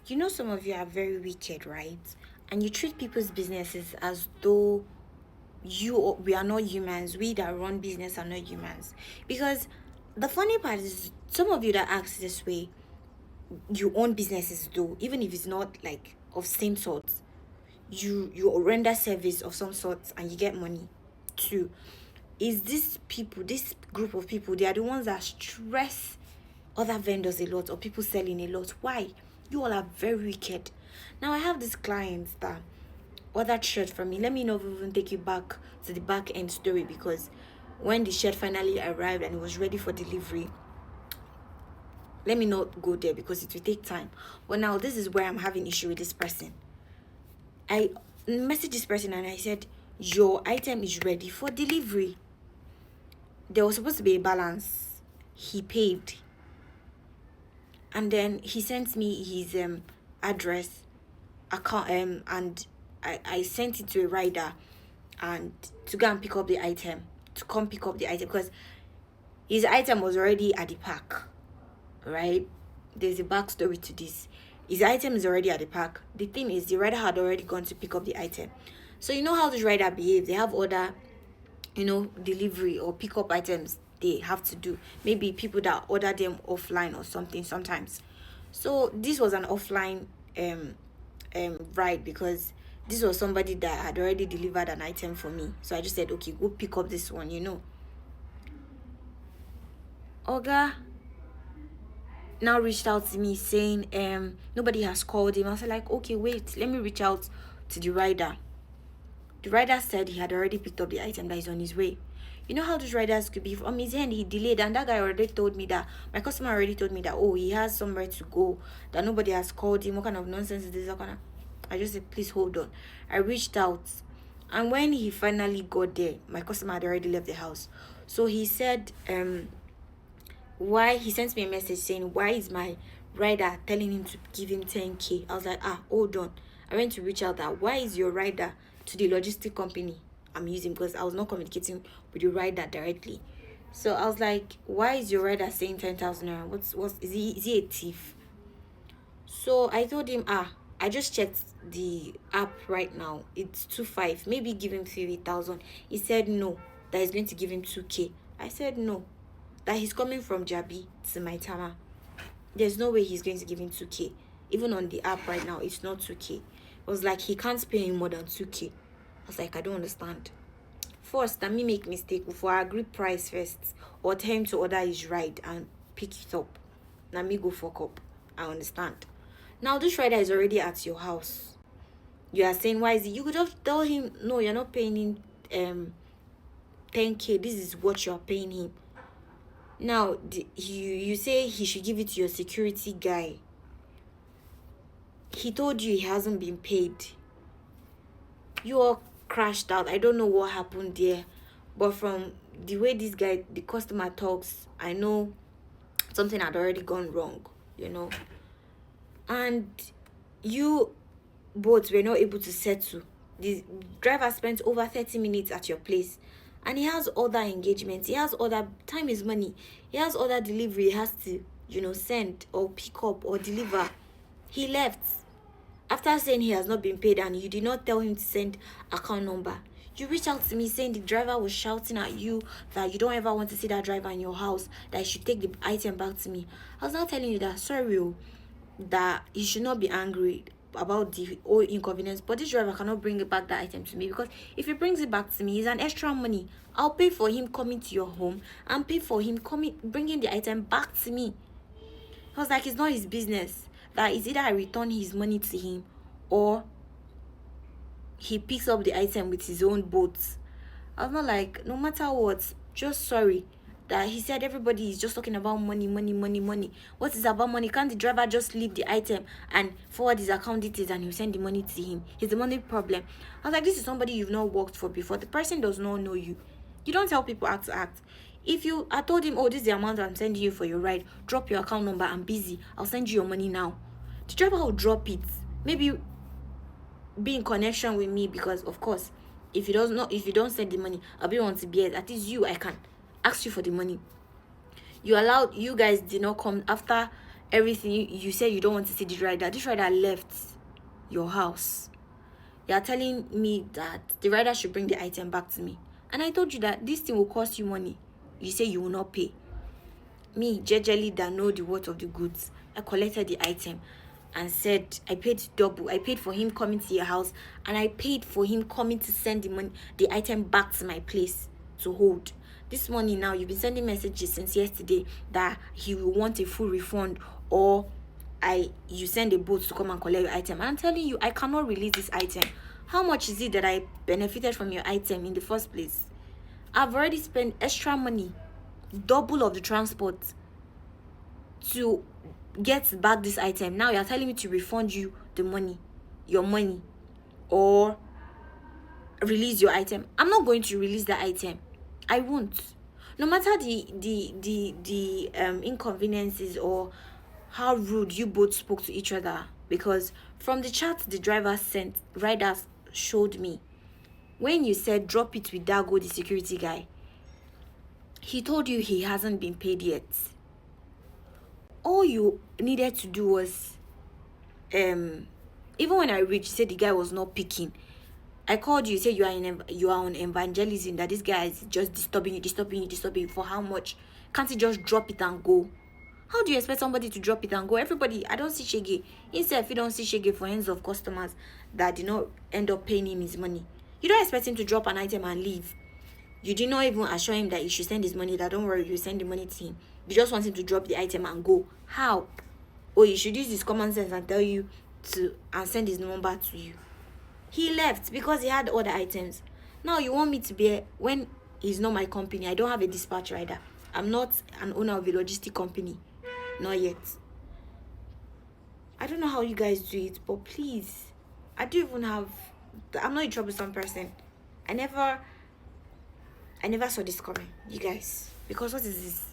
You know, some of you are very wicked, right? And you treat people's businesses as though we are not humans. We that run business are not humans. Because the funny part is, some of you that act this way, you own businesses though, even if it's not like of same sort. You render service of some sort and you get money too. Is this group of people, they are the ones that stress other vendors a lot or people selling a lot. Why? You all are very wicked. Now I have this client that ordered shirt from me. Let me not even take you back to the back end story, because when the shirt finally arrived and it was ready for delivery, let me not go there because it will take time. But now this is where I'm having issue with this person. I messaged this person and I said, your item is ready for delivery. There was supposed to be a balance. He paid. And then he sent me his address, account, and I sent it to a rider and to go and pick up the item, to come pick up the item, because his item was already at the park, right? There's a backstory to this. His item is already at the park. The thing is, the rider had already gone to pick up the item. So you know how this rider behave. They have other, delivery or pick up items they have to do. Maybe people that order them offline or something sometimes. So this was an offline ride, because this was somebody that had already delivered an item for me. So I just said, okay, go pick up this one. Oga now reached out to me saying nobody has called him. I was like, okay, wait, let me reach out to the rider. The rider said he had already picked up the item that is on his way. You know how those riders could be. From his end, he delayed, and that guy already told me that, my customer already told me that, oh, he has somewhere to go, that nobody has called him. What kind of nonsense is this? I just said, please hold on. I reached out, and when he finally got there, my customer had already left the house. So he said, why, he sent me a message saying, why is my rider telling him to give him 10K? I was like, hold on. I went to reach out that, why is your rider, to the logistic company I'm using, because I was not communicating with the rider directly. So I was like, why is your rider saying 10,000 naira? What's is he a thief? So I told him, I just checked the app right now. It's 2.5. Maybe give him 3,000. He said no, that he's going to give him 2K. I said no, that he's coming from Jabi to my Tama. There's no way he's going to give him 2K. Even on the app right now, it's not 2K. It was like he can't pay him more than 2K. I was like, I don't understand. First, let me make mistake before I agree price first, or tell him to order his ride and pick it up. Now me go fuck up. I understand. Now this rider is already at your house. You are saying, why is it? You could just tell him, no, you're not paying him 10K. This is what you're paying him. Now you say he should give it to your security guy. He told you he hasn't been paid. You all crashed out. I don't know what happened there, but from the way this guy, the customer, talks, I know something had already gone wrong, and you both were not able to settle. The driver spent over 30 minutes at your place, and he has other engagements. He has other, time is money. He has other delivery he has to, send or pick up or deliver. He left after saying he has not been paid, and you did not tell him to send account number. You reached out to me saying the driver was shouting at you that you don't ever want to see that driver in your house, that you should take the item back to me. I was now telling you that, sorry, that you should not be angry about the whole inconvenience, but this driver cannot bring it back, that item, to me, because if he brings it back to me, it's an extra money. I'll pay for him coming to your home and pay for him bringing the item back to me. I was like, it's not his business. That is either I return his money to him, or he picks up the item with his own boat. I was not like, no matter what, just sorry. That he said everybody is just talking about money, money, money, money. What is about money? Can't the driver just leave the item and forward his account details and he'll send the money to him? It's the money problem. I was like, this is somebody you've not worked for before. The person does not know you. You don't tell people how to act. If I told him, oh, this is the amount I'm sending you for your ride, drop your account number, I'm busy, I'll send you your money now. The driver will drop it. Maybe be in connection with me, because of course, if you don't send the money, I'll be on to be at least I can ask you for the money. You guys did not come after everything. You said you don't want to see this rider. This rider left your house. You are telling me that the rider should bring the item back to me. And I told you that this thing will cost you money. You say you will not pay. Me, jejely, that know the worth of the goods, I collected the item and said I paid double. I paid for him coming to your house, and I paid for him coming to send the money, the item back to my place to hold. This morning now, you've been sending messages since yesterday that he will want a full refund, or you send a boat to come and collect your item. And I'm telling you, I cannot release this item. How much is it that I benefited from your item in the first place? I've already spent extra money, double of the transport, to get back this item. Now you're telling me to refund you the money, your money, or release your item. I'm not going to release the item. I won't. No matter the inconveniences or how rude you both spoke to each other, because from the chat the driver sent, riders showed me, when you said drop it with Dago, the security guy, he told you he hasn't been paid yet. All you needed to do was, even when I reached, you said the guy was not picking. I called you, you said you are on evangelism, that this guy is just disturbing you. For how much? Can't he just drop it and go? How do you expect somebody to drop it and go? Everybody, I don't see shege. Instead, if you don't see shege for hands of customers that did not end up paying him his money, you don't expect him to drop an item and leave. You did not even assure him that he should send his money, that don't worry, you send the money to him. You just want him to drop the item and go. How? Or you should use his common sense and tell you to, and send his number to you. He left because he had other items. Now you want me to be, when he's not my company, I don't have a dispatch rider. I'm not an owner of a logistic company. Not yet. I don't know how you guys do it, but please, I'm not a troublesome person. I never saw this coming, you guys. Because what is this?